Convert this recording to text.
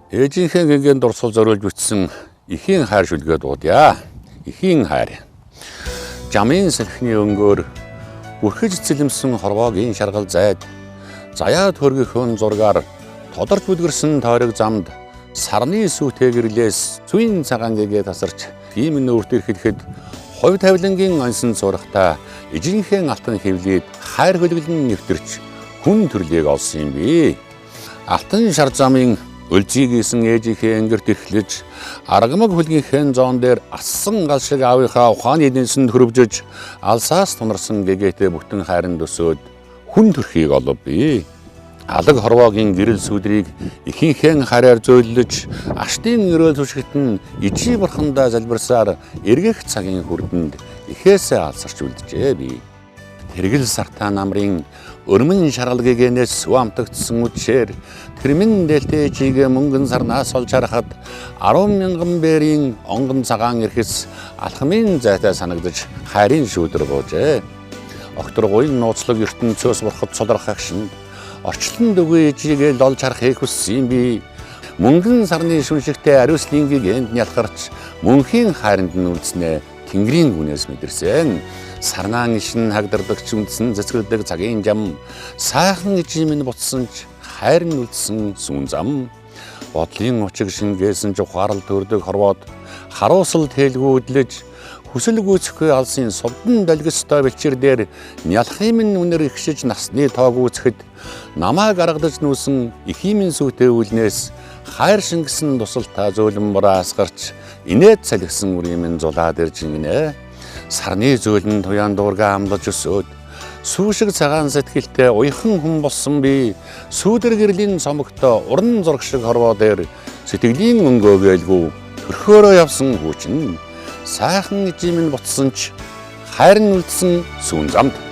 Ээжийнхээ гингийн дурсгал зориулж бичсэн эхийн хайр шүлгээ дуудъя. Эхийн хайр. Жамын сэрхний өнгөөр үрхэж цэлэмсэн хорвоогийн шаргал зайд заяа төргийнхөн зургаар тодорч бүдгэрсэн тойрог замд сарны сүйтэй гэрлээс цүн цагаан гэгээ тасарч ийм нүүрт ирэхэд хувь тавилангийн онсон зурагтай эжийнхээ алтан хэвлээд хайр хөлөглөн нэвтэрч хүн төрлийг олсон юм би. Алтан шар замын өлзийг исэн ээжийнхээ ангирт эрхлэж аргамаг хөлгийнхээ зоон дээр ассан гал шиг аавынхаа ухааны эдэнсэнд хөрөвжөж алсаас тунарсан гэгээтэй бүтэн хайранд өсөөд хүн төрхийг олов би. Алаг хорвоогийн гэрэл сүдрийг ихийнхээ хараар зөөлөж аштын өрөөл түшгэтэн ижи бурхандаа залбирсаар эргэх цагийн хүрдэнд ихээсээ алсарч үлджээ би. Тэргэл сартаа намрын өрмөн шаргал гэгээнээс амтагдсан үдшээр тэрмэн дээлтэй чигээ мөнгөн сарнаас олж харахад 10,000 бэрийн онгон цагаан эрхэс алхмын зайтай санагдаж хайрын шүүдэр буужээ. Окторгойн нууцлаг ертөнцөөс бурхад цолрох агшинд орчлон дөгөө ээжигээ олж харахыг хүссэн би. Мөнгөн сарны шүншигтэй ариуслын гэгэнд нялхарч мөнхийн хайранд нь үлдснэ Тэнгэрийн гүнээс мэдэрсэн. Сарнаан ишин хагдардагч үндсэн цэцгэлдэг цагийн жам сайхан ижимэн бутсан ч хайр нь үлдсэн сүүн зам. Бодлын учиг шингээсэн ч ухаарал төрдөг хорвоод харуусал тэлгүүдлэж хүсэл гүйцэхгүй алсын сувдан долгистой бэлчээр дээр нялхын минь үнэр ихшиж насны тоог үүсгэхэд намаа гаргадаж нүүсэн эхийн сүйтэй үлнээс хайр шингэсэн тусалтай зөөлөн бураас гарч инээд салгисан үрийн зулаад ирж гинэ. Сарны зөөлөн туяан дуурга амлаж өсөөд сүүшиг цагаан сэтгэлтэй уяхан хүн болсон би. Сүүдэр гэрлийн цомогтой уран зураг шиг хорвоо дээр сэтгэлийн өнгөөгөөлгүй төрхөөрөө явсан хүүчин сайхан ижимэн бутсан ч хайр нь үлдсэн сүүн замд.